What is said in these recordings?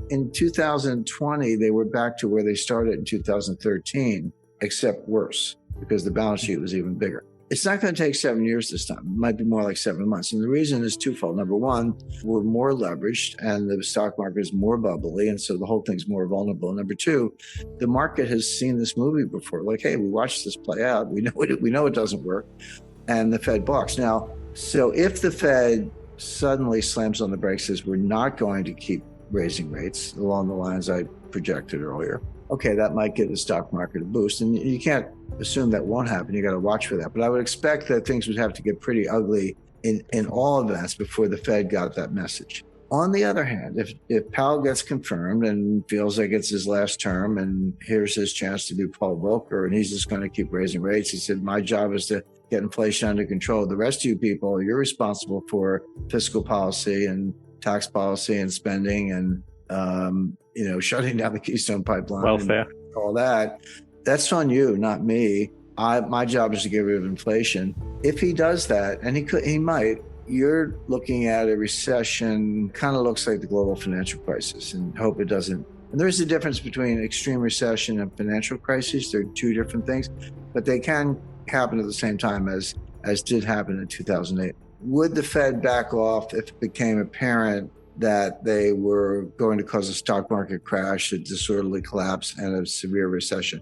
in 2020, they were back to where they started in 2013, except worse, because the balance sheet was even bigger. It's not going to take 7 years this time. It might be more like 7 months. And the reason is twofold. Number one, we're more leveraged and the stock market is more bubbly. And so the whole thing's more vulnerable. Number two, the market has seen this movie before. Like, hey, we watched this play out. We know it doesn't work. And the Fed balks. Now, so if the Fed suddenly slams on the brakes, says we're not going to keep raising rates along the lines I projected earlier, okay, that might give the stock market a boost. And you can't assume that won't happen. You got to watch for that. But I would expect that things would have to get pretty ugly in all events before the Fed got that message. On the other hand, if Powell gets confirmed and feels like it's his last term and here's his chance to be Paul Volcker and he's just going to keep raising rates, he said, my job is to get inflation under control. The rest of you people, you're responsible for fiscal policy and tax policy and spending and shutting down the Keystone Pipeline, welfare, and all that. That's on you, not me. My job is to get rid of inflation. If he does that, and he might, you're looking at a recession, kind of looks like the global financial crisis, and hope it doesn't. And there's a difference between extreme recession and financial crisis. They're two different things, but they can happen at the same time as did happen in 2008. Would the Fed back off if it became apparent that they were going to cause a stock market crash, a disorderly collapse, and a severe recession?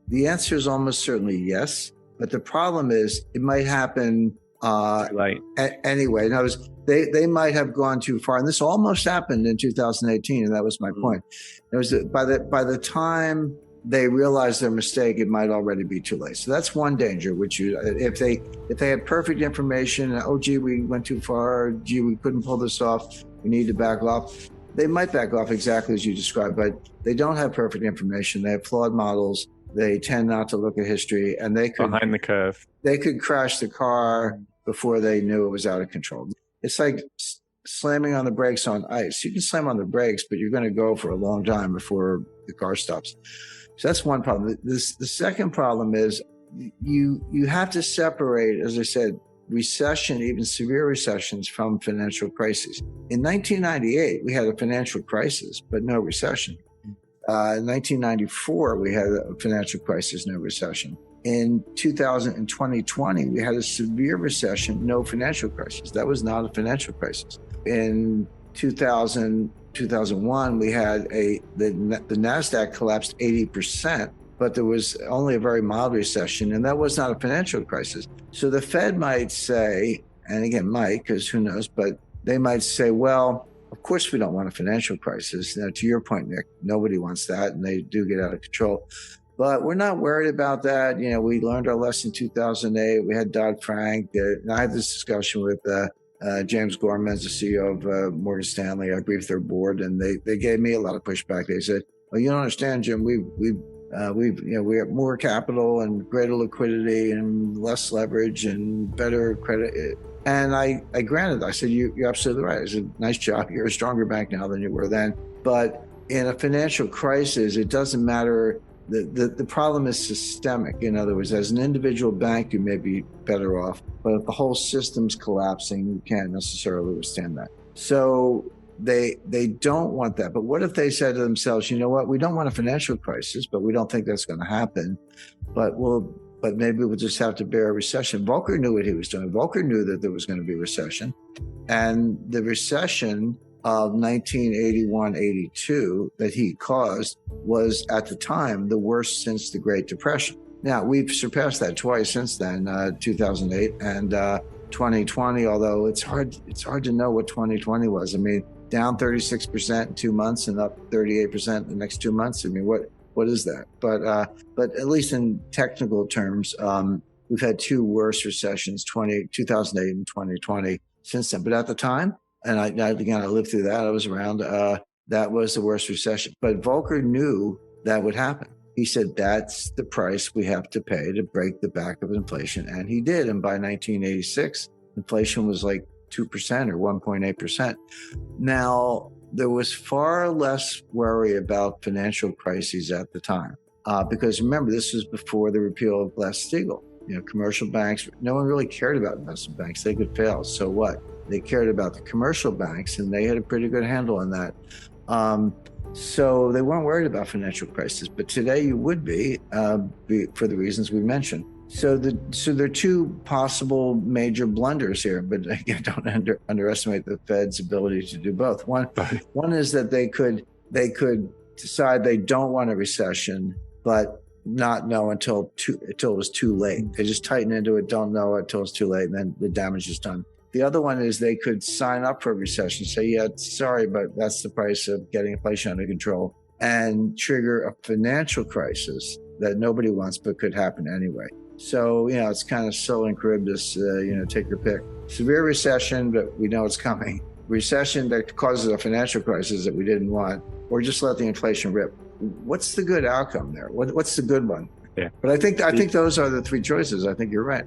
The answer is almost certainly yes. But the problem is it might happen anyway. In other words, they might have gone too far. And this almost happened in 2018, and that was my point. It was by the time they realize their mistake, it might already be too late. So that's one danger, which if they had perfect information, oh, gee, we went too far, gee, we couldn't pull this off, we need to back off. They might back off exactly as you described, but they don't have perfect information. They have flawed models. They tend not to look at history, and they could behind the curve. They could crash the car before they knew it was out of control. It's like slamming on the brakes on ice. You can slam on the brakes, but you're going to go for a long time before the car stops. So that's one problem. The second problem is you have to separate, as I said, recession, even severe recessions, from financial crises. In 1998, we had a financial crisis, but no recession. In 1994, we had a financial crisis, no recession. In 2020, we had a severe recession, no financial crisis. That was not a financial crisis. In 2001, we had the NASDAQ collapsed 80%, but there was only a very mild recession, and that was not a financial crisis. So the Fed might say, and again, might, because who knows, but they might say, well, of course we don't want a financial crisis. Now, to your point, Nick, nobody wants that, and they do get out of control. But we're not worried about that. You know, we learned our lesson in 2008. We had Dodd-Frank. I had this discussion with James Gorman, the CEO of Morgan Stanley. I briefed their board, and they gave me a lot of pushback. They said, "Well, you don't understand, Jim. We have more capital and greater liquidity and less leverage and better credit." And I granted. I said, "You're absolutely right." I said, "Nice job. You're a stronger bank now than you were then." But in a financial crisis, it doesn't matter. The problem is systemic. In other words, as an individual bank, you may be better off, but if the whole system's collapsing, you can't necessarily withstand that. So they don't want that. But what if they said to themselves, you know what, we don't want a financial crisis, but we don't think that's going to happen. But maybe we'll just have to bear a recession. Volcker knew what he was doing. Volcker knew that there was going to be a recession. And the recession of 1981-82 that he caused was at the time the worst since the Great Depression. Now, we've surpassed that twice since then, 2008 and 2020, although it's hard to know what 2020 was. I mean, down 36% in 2 months and up 38% in the next 2 months. I mean, what is that? But at least in technical terms, we've had two worse recessions, 2008 and 2020 since then. But at the time, and I lived through that. I was around. That was the worst recession. But Volcker knew that would happen. He said, that's the price we have to pay to break the back of inflation. And he did. And by 1986, inflation was like 2% or 1.8%. Now, there was far less worry about financial crises at the time. Because remember, this was before the repeal of Glass-Steagall. You know, commercial banks, no one really cared about investment banks. They could fail. So what? They cared about the commercial banks, and they had a pretty good handle on that. So they weren't worried about financial crisis, but today you would be for the reasons we mentioned. So there are two possible major blunders here, but again, don't underestimate the Fed's ability to do both. One is that they could decide they don't want a recession, but not know until it was too late. They just tighten into it, don't know it until it's too late, and then the damage is done. The other one is they could sign up for a recession, say, yeah, sorry, but that's the price of getting inflation under control, and trigger a financial crisis that nobody wants but could happen anyway. So, it's kind of so and Charybdis, take your pick. Severe recession, but we know it's coming. Recession that causes a financial crisis that we didn't want, or just let the inflation rip. What's the good outcome there? What's the good one? Yeah. But I think those are the three choices. I think you're right.